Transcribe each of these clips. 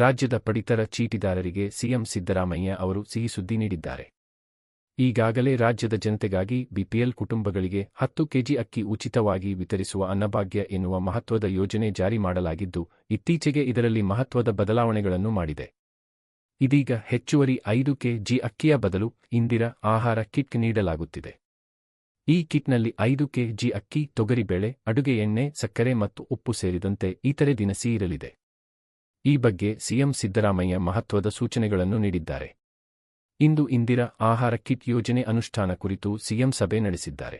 ರಾಜ್ಯದ ಪಡಿತರ ಚೀಟಿದಾರರಿಗೆ ಸಿಎಂ ಸಿದ್ದರಾಮಯ್ಯ ಅವರು ಸಿಹಿ ಸುದ್ದಿ ನೀಡಿದ್ದಾರೆ. ಈಗಾಗಲೇ ರಾಜ್ಯದ ಜನತೆಗಾಗಿ ಬಿಪಿಎಲ್ ಕುಟುಂಬಗಳಿಗೆ 10 ಕೆಜಿ ಅಕ್ಕಿ ಉಚಿತವಾಗಿ ವಿತರಿಸುವ ಅನ್ನಭಾಗ್ಯ ಎನ್ನುವ ಮಹತ್ವದ ಯೋಜನೆ ಜಾರಿ ಮಾಡಲಾಗಿದ್ದು, ಇತ್ತೀಚೆಗೆ ಇದರಲ್ಲಿ ಮಹತ್ವದ ಬದಲಾವಣೆಗಳನ್ನು ಮಾಡಿದೆ. ಇದೀಗ ಹೆಚ್ಚುವರಿ 5 ಕೆಜಿ ಅಕ್ಕಿಯ ಬದಲು ಇಂದಿರಾ ಆಹಾರ ಕಿಟ್ ನೀಡಲಾಗುತ್ತಿದೆ. ಈ ಕಿಟ್ನಲ್ಲಿ 5 ಕೆಜಿ ಅಕ್ಕಿ, ತೊಗರಿಬೇಳೆ, ಅಡುಗೆ ಎಣ್ಣೆ, ಸಕ್ಕರೆ ಮತ್ತು ಉಪ್ಪು ಸೇರಿದಂತೆ ಇತರೆ ದಿನಸಿ ಇರಲಿದೆ. ಈ ಬಗ್ಗೆ ಸಿಎಂ ಸಿದ್ದರಾಮಯ್ಯ ಮಹತ್ವದ ಸೂಚನೆಗಳನ್ನು ನೀಡಿದ್ದಾರೆ. ಇಂದು ಇಂದಿರಾ ಆಹಾರ ಕಿಟ್ ಯೋಜನೆ ಅನುಷ್ಠಾನ ಕುರಿತು ಸಿಎಂ ಸಭೆ ನಡೆಸಿದ್ದಾರೆ.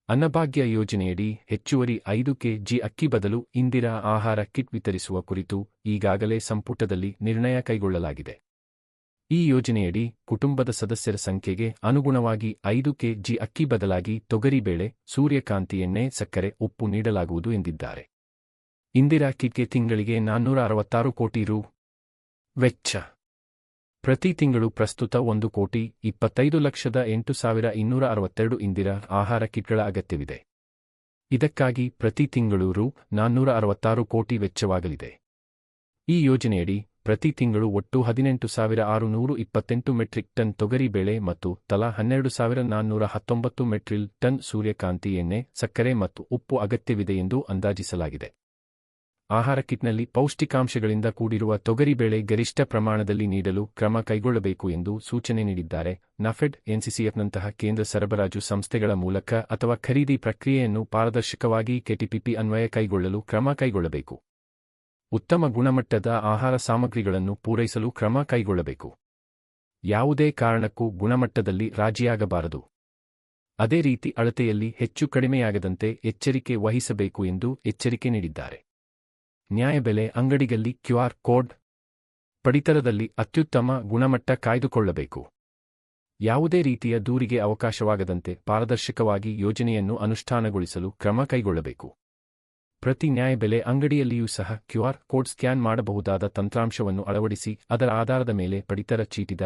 ಅನ್ನಭಾಗ್ಯ ಯೋಜನೆಯಡಿ ಹೆಚ್ಚುವರಿ 5 ಕೆಜಿ ಅಕ್ಕಿ ಬದಲು ಇಂದಿರಾ ಆಹಾರ ಕಿಟ್ ವಿತರಿಸುವ ಕುರಿತು ಈಗಾಗಲೇ ಸಂಪುಟದಲ್ಲಿ ನಿರ್ಣಯ ಕೈಗೊಳ್ಳಲಾಗಿದೆ. ಈ ಯೋಜನೆಯಡಿ ಕುಟುಂಬದ ಸದಸ್ಯರ ಸಂಖ್ಯೆಗೆ ಅನುಗುಣವಾಗಿ 5 ಕೆಜಿ ಅಕ್ಕಿ ಬದಲಾಗಿ ತೊಗರಿಬೇಳೆ, ಸೂರ್ಯಕಾಂತಿ ಎಣ್ಣೆ, ಸಕ್ಕರೆ, ಉಪ್ಪು ನೀಡಲಾಗುವುದು ಎಂದಿದ್ದಾರೆ. ಇಂದಿರಾ ಕಿಟ್ಗೆ ತಿಂಗಳಿಗೆ 466 ಕೋಟಿ ರು. ವೆಚ್ಚ ಪ್ರತಿ ತಿಂಗಳು ಪ್ರಸ್ತುತ 1,25,08,262 ಇಂದಿರಾ ಆಹಾರ ಕಿಟ್ಗಳ ಅಗತ್ಯವಿದೆ. ಇದಕ್ಕಾಗಿ ಪ್ರತಿ ತಿಂಗಳು ರು. 466 ಕೋಟಿ ವೆಚ್ಚವಾಗಲಿದೆ. ಈ ಯೋಜನೆಯಡಿ ಪ್ರತಿ ತಿಂಗಳು ಒಟ್ಟು 18,628 ಮೆಟ್ರಿಕ್ ಟನ್ ತೊಗರಿಬೇಳೆ ಮತ್ತು ತಲಾ 12,419 ಮೆಟ್ರಿಕ್ ಟನ್ ಸೂರ್ಯಕಾಂತಿ ಎಣ್ಣೆ, ಸಕ್ಕರೆ ಮತ್ತು ಉಪ್ಪು ಅಗತ್ಯವಿದೆ ಎಂದು ಅಂದಾಜಿಸಲಾಗಿದೆ. ಆಹಾರ ಕಿಟ್ನಲ್ಲಿ ಪೌಷ್ಟಿಕಾಂಶಗಳಿಂದ ಕೂಡಿರುವ ತೊಗರಿಬೇಳೆ ಗರಿಷ್ಠ ಪ್ರಮಾಣದಲ್ಲಿ ನೀಡಲು ಕ್ರಮ ಕೈಗೊಳ್ಳಬೇಕು ಎಂದು ಸೂಚನೆ ನೀಡಿದ್ದಾರೆ. ನಫೆಡ್, ಎನ್ಸಿಸಿಎಫ್ನಂತಹ ಕೇಂದ್ರ ಸರಬರಾಜು ಸಂಸ್ಥೆಗಳ ಮೂಲಕ ಅಥವಾ ಖರೀದಿ ಪ್ರಕ್ರಿಯೆಯನ್ನು ಪಾರದರ್ಶಕವಾಗಿ ಕೆಟಿಪಿಪಿ ಅನ್ವಯ ಕೈಗೊಳ್ಳಲು ಕ್ರಮ ಕೈಗೊಳ್ಳಬೇಕು. ಉತ್ತಮ ಗುಣಮಟ್ಟದ ಆಹಾರ ಸಾಮಗ್ರಿಗಳನ್ನು ಪೂರೈಸಲು ಕ್ರಮ ಕೈಗೊಳ್ಳಬೇಕು. ಯಾವುದೇ ಕಾರಣಕ್ಕೂ ಗುಣಮಟ್ಟದಲ್ಲಿ ರಾಜಿಯಾಗಬಾರದು. ಅದೇ ರೀತಿ ಅಳತೆಯಲ್ಲಿ ಹೆಚ್ಚು ಕಡಿಮೆಯಾಗದಂತೆ ಎಚ್ಚರಿಕೆ ವಹಿಸಬೇಕು ಎಂದು ಎಚ್ಚರಿಕೆ ನೀಡಿದ್ದಾರೆ. ನ್ಯಾಯಬೆಲೆ ಅಂಗಡಿಗಳಲ್ಲಿ ಕ್ಯೂಆರ್ ಕೋಡ್, ಪಡಿತರದಲ್ಲಿ ಅತ್ಯುತ್ತಮ ಗುಣಮಟ್ಟ ಕಾಯ್ದುಕೊಳ್ಳಬೇಕು. ಯಾವುದೇ ರೀತಿಯ ದೂರಿಗೆ ಅವಕಾಶವಾಗದಂತೆ ಪಾರದರ್ಶಕವಾಗಿ ಯೋಜನೆಯನ್ನು ಅನುಷ್ಠಾನಗೊಳಿಸಲು ಕ್ರಮ ಕೈಗೊಳ್ಳಬೇಕು. ಪ್ರತಿ ನ್ಯಾಯಬೆಲೆ ಅಂಗಡಿಯಲ್ಲಿಯೂ ಸಹ ಕ್ಯೂಆರ್ ಕೋಡ್ ಸ್ಕ್ಯಾನ್ ಮಾಡಬಹುದಾದ ತಂತ್ರಾಂಶವನ್ನು ಅಳವಡಿಸಿ ಅದರ ಆಧಾರದ ಮೇಲೆ ಪಡಿತರ ಚೀಟಿದಾರ